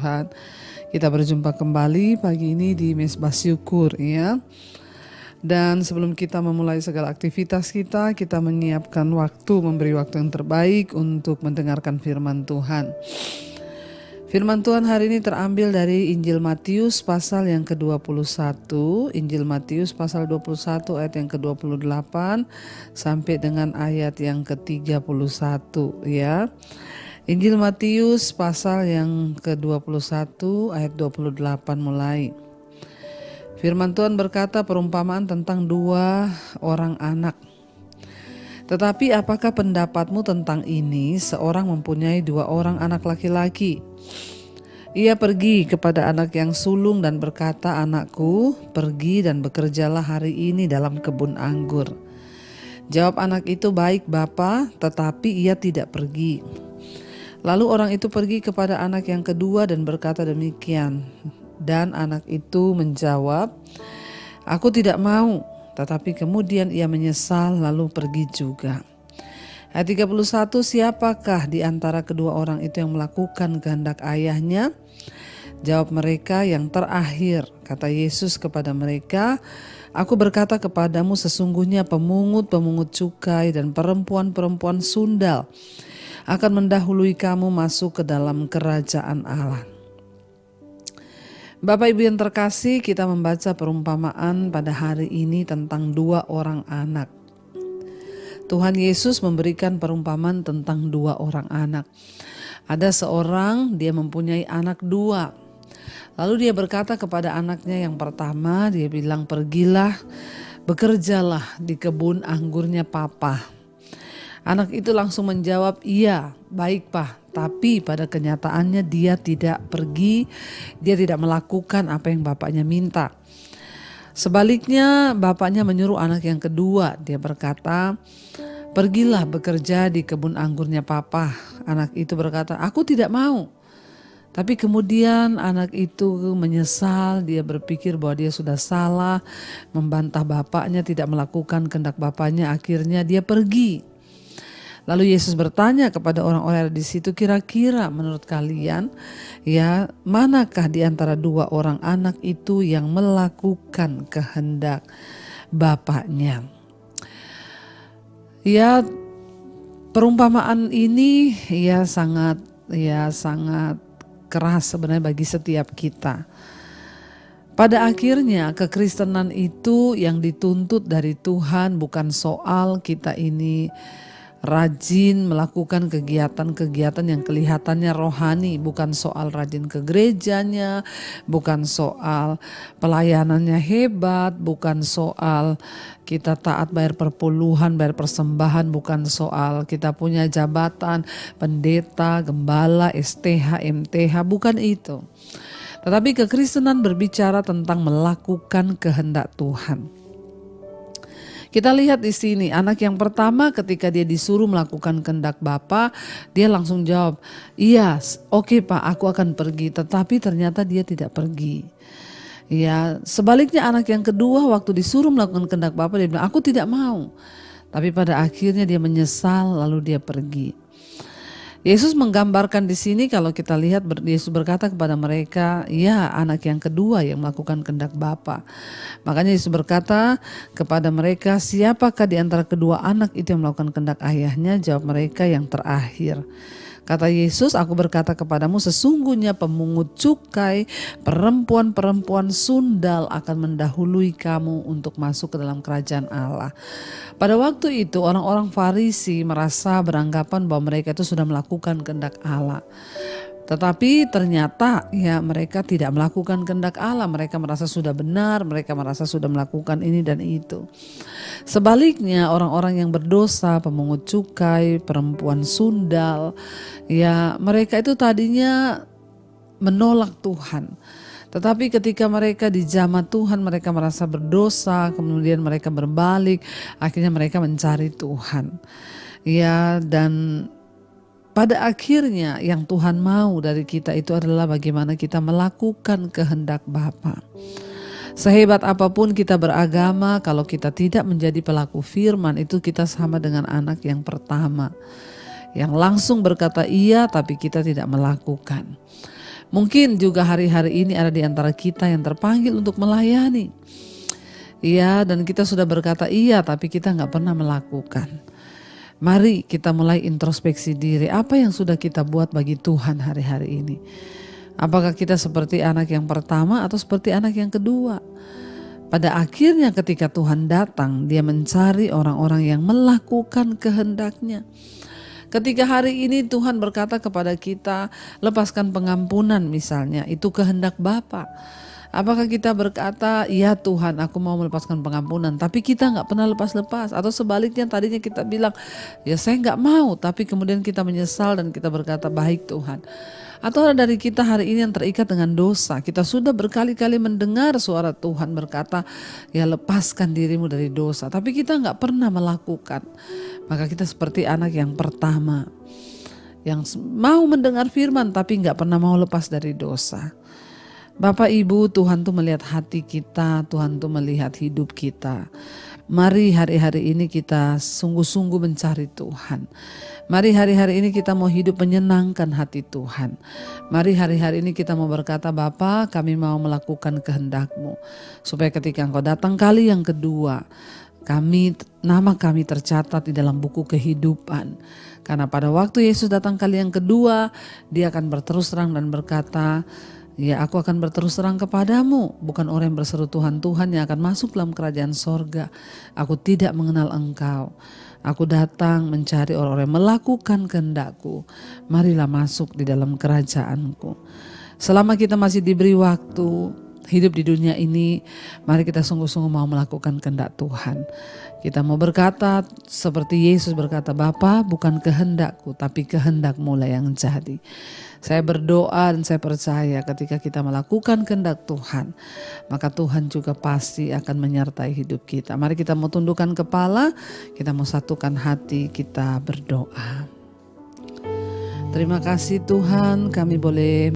Tuhan. Kita berjumpa kembali pagi ini di Mezbah Syukur ya. Dan sebelum kita memulai segala aktivitas kita menyiapkan waktu, memberi waktu yang terbaik untuk mendengarkan firman Tuhan. Firman Tuhan hari ini terambil dari Injil Matius pasal yang ke-21, Injil Matius pasal 21 ayat yang ke-28 sampai dengan ayat yang ke-31 ya. Injil Matius pasal yang ke-21 ayat 28 mulai. Firman Tuhan berkata perumpamaan tentang dua orang anak. Tetapi apakah pendapatmu tentang ini? Seorang mempunyai dua orang anak laki-laki. Ia pergi kepada anak yang sulung dan berkata, "Anakku, pergi dan bekerjalah hari ini dalam kebun anggur." Jawab anak itu, "Baik, Bapa," tetapi ia tidak pergi. Lalu orang itu pergi kepada anak yang kedua dan berkata demikian. Dan anak itu menjawab, "Aku tidak mau." Tetapi kemudian ia menyesal lalu pergi juga. Ayat 31, siapakah di antara kedua orang itu yang melakukan kehendak ayahnya? Jawab mereka, "Yang terakhir." Kata Yesus kepada mereka, "Aku berkata kepadamu, sesungguhnya pemungut-pemungut cukai dan perempuan-perempuan sundal akan mendahului kamu masuk ke dalam kerajaan Allah." Bapak Ibu yang terkasih, kita membaca perumpamaan pada hari ini tentang dua orang anak. Tuhan Yesus memberikan perumpamaan tentang dua orang anak. Ada seorang, dia mempunyai anak dua. Lalu dia berkata kepada anaknya yang pertama, dia bilang, "Pergilah, bekerjalah di kebun anggurnya Papa." Anak itu langsung menjawab, "Iya, baik Pak." Tapi pada kenyataannya dia tidak pergi, dia tidak melakukan apa yang bapaknya minta. Sebaliknya bapaknya menyuruh anak yang kedua, dia berkata, "Pergilah bekerja di kebun anggurnya Papa." Anak itu berkata, "Aku tidak mau." Tapi kemudian anak itu menyesal, dia berpikir bahwa dia sudah salah, membantah bapaknya, tidak melakukan kehendak bapaknya, akhirnya dia pergi. Lalu Yesus bertanya kepada orang-orang di situ, kira-kira menurut kalian ya manakah di antara dua orang anak itu yang melakukan kehendak bapaknya? Ya, perumpamaan ini sangat keras sebenarnya bagi setiap kita. Pada akhirnya kekristenan itu yang dituntut dari Tuhan bukan soal kita ini rajin melakukan kegiatan-kegiatan yang kelihatannya rohani, bukan soal rajin ke gerejanya, bukan soal pelayanannya hebat, bukan soal kita taat bayar perpuluhan, bayar persembahan, bukan soal kita punya jabatan pendeta, gembala, STH, MTH, bukan itu. Tetapi kekristenan berbicara tentang melakukan kehendak Tuhan. Kita lihat di sini anak yang pertama ketika dia disuruh melakukan kehendak Bapa, dia langsung jawab, "Iya, oke Pak, aku akan pergi." Tetapi ternyata dia tidak pergi. Ya, sebaliknya anak yang kedua waktu disuruh melakukan kehendak Bapa, dia bilang, "Aku tidak mau." Tapi pada akhirnya dia menyesal lalu dia pergi. Yesus menggambarkan di sini kalau kita lihat Yesus berkata kepada mereka, ya anak yang kedua yang melakukan kehendak Bapa. Makanya Yesus berkata kepada mereka, siapakah di antara kedua anak itu yang melakukan kehendak ayahnya? Jawab mereka, yang terakhir. Kata Yesus, "Aku berkata kepadamu, sesungguhnya pemungut cukai, perempuan-perempuan sundal akan mendahului kamu untuk masuk ke dalam kerajaan Allah." Pada waktu itu orang-orang Farisi merasa beranggapan bahwa mereka itu sudah melakukan kehendak Allah. Tetapi ternyata mereka tidak melakukan kehendak Allah. Mereka merasa sudah benar, mereka merasa sudah melakukan ini dan itu. Sebaliknya orang-orang yang berdosa, pemungut cukai, perempuan sundal, mereka itu tadinya menolak Tuhan. Tetapi ketika mereka dijamah Tuhan, mereka merasa berdosa, kemudian mereka berbalik, akhirnya mereka mencari Tuhan. Dan pada akhirnya yang Tuhan mau dari kita itu adalah bagaimana kita melakukan kehendak Bapa. Sehebat apapun kita beragama, kalau kita tidak menjadi pelaku firman, itu kita sama dengan anak yang pertama, yang langsung berkata iya tapi kita tidak melakukan. Mungkin juga hari-hari ini ada di antara kita yang terpanggil untuk melayani. Iya, dan kita sudah berkata iya, tapi kita nggak pernah melakukan. Mari kita mulai introspeksi diri, apa yang sudah kita buat bagi Tuhan hari-hari ini. Apakah kita seperti anak yang pertama atau seperti anak yang kedua? Pada akhirnya ketika Tuhan datang, dia mencari orang-orang yang melakukan kehendak-Nya. Ketika hari ini Tuhan berkata kepada kita, lepaskan pengampunan misalnya, itu kehendak Bapa. Apakah kita berkata, ya Tuhan aku mau melepaskan pengampunan, tapi kita gak pernah lepas-lepas? Atau sebaliknya tadinya kita bilang, ya saya gak mau, tapi kemudian kita menyesal dan kita berkata, baik Tuhan. Atau ada dari kita hari ini yang terikat dengan dosa. Kita sudah berkali-kali mendengar suara Tuhan berkata, ya lepaskan dirimu dari dosa. Tapi kita gak pernah melakukan. Maka kita seperti anak yang pertama, yang mau mendengar firman tapi gak pernah mau lepas dari dosa. Bapak Ibu, Tuhan tuh melihat hati kita, Tuhan tuh melihat hidup kita. Mari hari-hari ini kita sungguh-sungguh mencari Tuhan. Mari hari-hari ini kita mau hidup menyenangkan hati Tuhan. Mari hari-hari ini kita mau berkata, Bapa kami mau melakukan kehendak-Mu. Supaya ketika Engkau datang kali yang kedua, nama kami tercatat di dalam buku kehidupan. Karena pada waktu Yesus datang kali yang kedua, Dia akan berterus terang dan berkata, ya aku akan berterus terang kepadamu, bukan orang yang berseru Tuhan, Tuhan yang akan masuk dalam kerajaan sorga. Aku tidak mengenal engkau. Aku datang mencari orang-orang yang melakukan kehendak-Ku. Marilah masuk di dalam kerajaan-Ku. Selama kita masih diberi waktu hidup di dunia ini, mari kita sungguh-sungguh mau melakukan kehendak Tuhan. Kita mau berkata seperti Yesus berkata, Bapa bukan kehendak-Ku tapi kehendak-Mu lah yang jadi. Saya berdoa dan saya percaya ketika kita melakukan kehendak Tuhan, maka Tuhan juga pasti akan menyertai hidup kita. Mari kita mau tundukkan kepala, kita mau satukan hati, kita berdoa. Terima kasih Tuhan, kami boleh